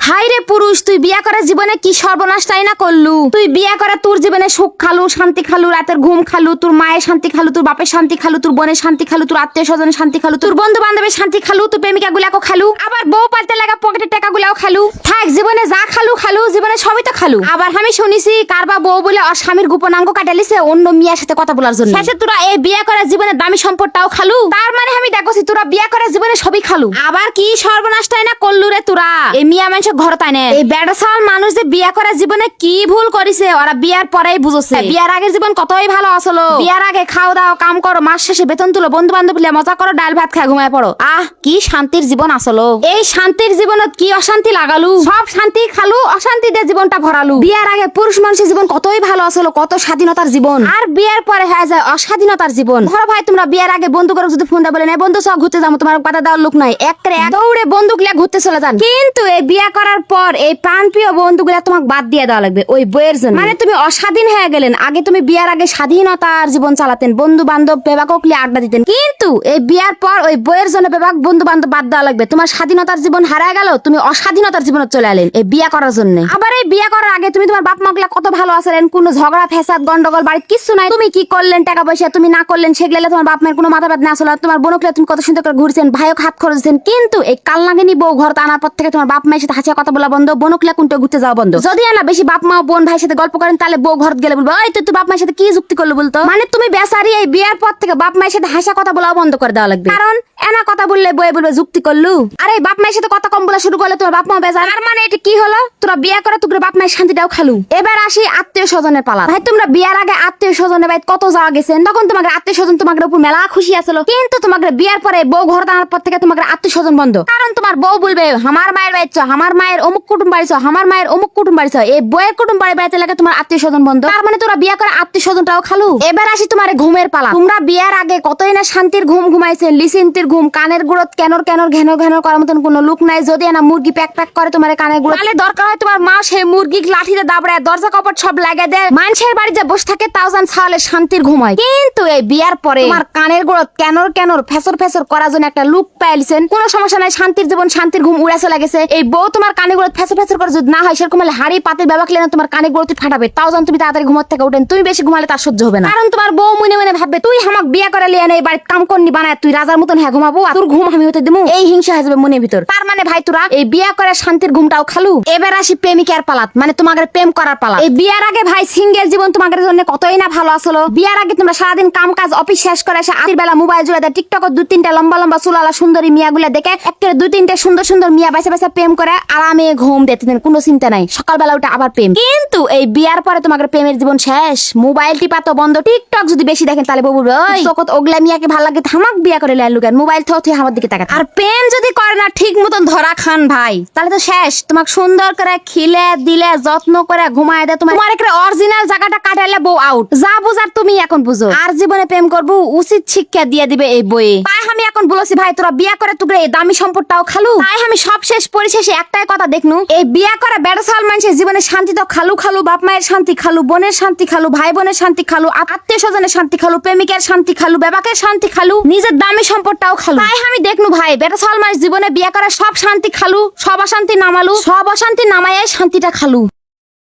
High রে পুরুষ, তুই বিয়া করার জীবনে কি সর্বনাশটাই না করলু। তুই বিয়া করা তোর জীবনে সুখ খালু, শান্তি খালু, রাতের ঘুম খালু, তোর মায়ের শান্তি খালু, তোর বাপের শান্তি খালু, তোর বোনের শান্তি খালু, তোর আত্মীয় স্বজনের শান্তি খালু, তোর বন্ধু বান্ধবের শান্তি খালু, তোর প্রেমিকা গুলাকে খালু, আবার বউ পাল্টে লাগা পকেটের টাকা গুলাও খালু। থাক, জীবনে যা খালু খালু, জীবনে সবই তো খালু। আবার আমি শুনিছি কারবা বউ বলে ওর স্বামীর গোপনাঙ্গ কাটালিছে অন্য মিয়ার সাথে কথা বলার জন্য। শেষে তোরা এই বিয়া করার জীবনে দামি সম্পদটাও খালু। তার মানে আমি দেখছি তোরা বিয়া করার জীবনে সবই খালু। আবার কি সর্বনাশটাই না করলু রে তোরা। এই মিয়া মানুষের ঘর তাই না, এই বেড়াসাল মানুষ যে বিয়া করার জীবনে কি ভুল করেছে ওরা বিয়ার পরেই বুঝছে। বিয়ার আগের জীবন কতই ভালো আসলো। বিয়ার আগে খাও দাও, কাম করো, মাস শেষে বেতন তুলো, বন্ধু বান্ধব মিলে মজা করো, ডাল ভাত খায় ঘুমায় পড়ো। আহ, কি শান্তির জীবন আসলো। এই শান্তির জীবনত কি অশান্তি লাগালু। সব শান্তি খালু, অশান্তি দিয়ে জীবনটা ভরালু। বিয়ার আগে পুরুষ মানুষের জীবন কতই ভালো আসলো, কত স্বাধীনতার জীবন। আর বিয়ার পরে হয়ে যায় অস্বাধীনতার জীবন। ধরো ভাই, তোমরা বিয়ার আগে বন্ধু করে যদি ফোন বলে বন্ধু সব ঘুরতে যাবো, তোমার কথা দেওয়ার লোক নাই, এক দৌড়ে বন্ধুক লিয়ে ঘুরতে চলে যান। কিন্তু এই বিয়া করার পর এই প্রাণপ্রিয় বন্ধুগুলা তোমাকে বাদ দিয়ে দেওয়া লাগবে ওই বইয়ের জন্য। মানে তুমি অস্বাধীন হয়ে গেলেন। আগে তুমি বিয়ার আগে স্বাধীনতার জীবন চালাতেন, বন্ধু বান্ধব বেবাকক লিয়ে আড্ডা দিতেন। কিন্তু এই বিয়ার পর ওই বইয়ের জন্য বেবাক বন্ধু বান্ধব বাদ দেওয়া লাগবে। তোমার স্বাধীনতার জীবন হারায় গেল, তুমি অস্বাধীনতার জীবনে চলে এলেন এই বিয়া করার জন্য। আবার এই বিয়া করার আগে তুমি তোমার বাপ মা গুলা কত ভালো আছেন, কোনো ঝগড়া ফেসাদ গন্ডগোল বাড়িতে কিছু নাই। তুমি কি করলেন, টাকা পয়সা তুমি না করলেন, সেগুলো তোমার বাপ মায়ের কোনো মাথা ব্যথা না আসলে। তোমার বোনকে তুমি কত সুন্দর করে ঘুরছেন, ভাইও হাত খরচছেন। কিন্তু এই কালনাগিনী বউ ঘর আনার পর থেকে তোমার বাপ মায়ের সাথে হাসিয়া কথা বলা বন্ধ, বোনকলা কোনটা ঘুরতে যাওয়া বন্ধ। যদি না বেশি বাপ মা বোন ভাইয়ের সাথে গল্প করেন, তাহলে বউ ঘর গেলে বলবো ওই তুই বাপ মায়ের সাথে কি যুক্তি করলো বলতো। মানে তুমি বেচারি এই বিয়ার পর থেকে বাপ মায়ের সাথে হাসা কথা বলা বন্ধ করে দেওয়া লাগবে। কারণ এনা কথা বললে বয়ে বলবে যুক্তি করলু। আরে বাপ মায়ের সাথে কথা কম বলা শুরু করলে তোমার বাপ মা বেজার। আর মানে এটা কি হলো, তোরা বিয়া করে তোর বাপ মায়ের শান্তিটাও খালু। এবার আসি আত্মীয় স্বজনের পালা। ভাই, তোমরা বিয়ার আগে আত্মীয় স্বজনের বাড়িতে কত যাওয়া গেছেন, তখন তোমাকে আত্মীয় স্বজন তোমাদের উপর মেলা খুশি আসলো। কিন্তু তোমাকে বিয়ার পরে বউ ঘর আনার পর থেকে তোমাকে আত্মীয় স্বজন বন্ধ। কারণ তোমার বউ বলবে আমার মায়ের বাড়ি চো, আমার মায়ের অমুক কুটুম বাড়ি চো, আমার মায়ের অমুক কুটুম বাড়ি চো। এই বইয়ের কুটুম বাড়ি বাড়িতে লাগে তোমার আত্মীয় স্বজন বন্ধ। তার মানে তোরা বিয়া করে আত্মীয় স্বজনটাও খালু। এবার আসি তোমার ঘুমের পালা। তোমরা বিয়ার আগে কতই না শান্তির ঘুম ঘুমাইছেন, লিসিন্তির ঘুম, কানের গুড়ত কেনর কেনর ঘেনর ঘেনর করার মতন কোনো লুক নাই। যদি না মুরগি প্যাক প্যাক করে তোমার কানের গুড়ত, তাহলে দরকার হয় তোমার মা সেই মুরগি লাঠিতে দাবড়ায় দরজা কপট সব লাগে দেয়। মানুষের বাড়ি যে বসে থাকে তাও জান ছাওয়ালে শান্তির ঘুম হয়। কিন্তু এই বিয়ার পরে তোমার কানের গুড়ত কেনর কেনর ফেসর ফেসর করার জন্য একটা লুক পাইছেন। কোনো সমস্যা নাই, শান্তির জীবন শান্তির ঘুম উড়ে চলে গেছে। এই বউ তোমার কানে গুড়ত ফেসর ফেসর করে যদি না হয়, সেরকম হলে হাড়ি পাতে ব্যবহার করলে তোমার কানে গুড়তে ফাটাবে। তাও জান তুমি তাড়াতাড়ি ঘুমার থেকে উঠেন। তুমি বেশি ঘুমালে তার সহ্য হবে না। কারণ তোমার বউ মনে মনে ভাববে তুই আমাকে বিয়া করে লিয়ে এই বাড়িতে কাম করনি বানায় তুই রাজার মতন হ্যাঁ ঘুমাবো, আর তোর ঘুম আমি হতে দেবো, এই হিংসা হয়ে যাবে মনের ভিতর। তার মানে ভাই তোরা এই বিয়া করে শান্তির ঘুমটাও খালু। এবার আসি প্রেমিকার পালাত, মানে তোমাদের প্রেম করার পালা। এই বিয়ার আগে ভাই সিঙ্গেল জীবন তোমাদের জন্য কতই না ভালো আসলো। বিয়ার আগে তোমরা সারাদিন কাম কাজ অফিস শেষ করে এসে আতির বেলা মোবাইল জুড়ে দেয়, টিকটকের দু তিনটা লম্বা লম্বা চুলালা সুন্দরী মিয়া গুলা দেখে একটা দুই তিনটা সুন্দর সুন্দর মিয়া বাইসা বাইসা প্রেম করে আরামে ঘুম দিতেন, কোনো চিন্তা নাই। সকালবেলা উঠে আবার প্রেম। কিন্তু এই বিয়ার পরে তোমাদের প্রেমের জীবন শেষ। মোবাইল টিপা তো বন্ধ, টিকটক যদি বেশি দেখেন তাহলে বউ বলবে ওই তোকে ওগলা মিয়াকে ভালো লাগে থামাক বিয়া করে লালু কেন, মোবাইল থেকে আমার দিকে তাকাত। আর প্রেম যদি করে না ঠিক মতন ধরা খান ভাই, তাহলে তো শেষ। তোমাকে সুন্দর করে খিলে দিলে যত্ন করে ঘুমায় দেয়, তোমার একটা অরিজিনাল জায়গাটা কাটাইলে বউ আউট। যা বুঝার তুমি এখন বুঝো। আর জীবনে প্রেম করবো উচিত শিক্ষা দিয়ে দিবে এই বইয়ে। তাই আমি এখন বলেছি ভাই তোরা বিয়া করে তোকে এই দামি সম্পদটাও খালু। তাই আমি সব শেষ পরিশেষে একটাই কথা দেখনু, এই বিয়া করে বেড়াসাল মানুষের জীবনে শান্তি তো খালু খালু, বাপ মায়ের শান্তি খালু, বোনের শান্তি খালু, ভাই বোনের শান্তি খালু, আত্মীয় স্বজনের শান্তি খালু, প্রেমিকের শান্তি খালু, বেবাকের শান্তি খালু, নিজের দামি সম্পদটাও খালু। তাই আমি দেখনু ভাই বেড়াসাল মানুষ জীবনে বিয়া করে সব শান্তি খালু, সব অশান্তি নামালু, সব অশান্তি নামায় শান্তিটা খালু।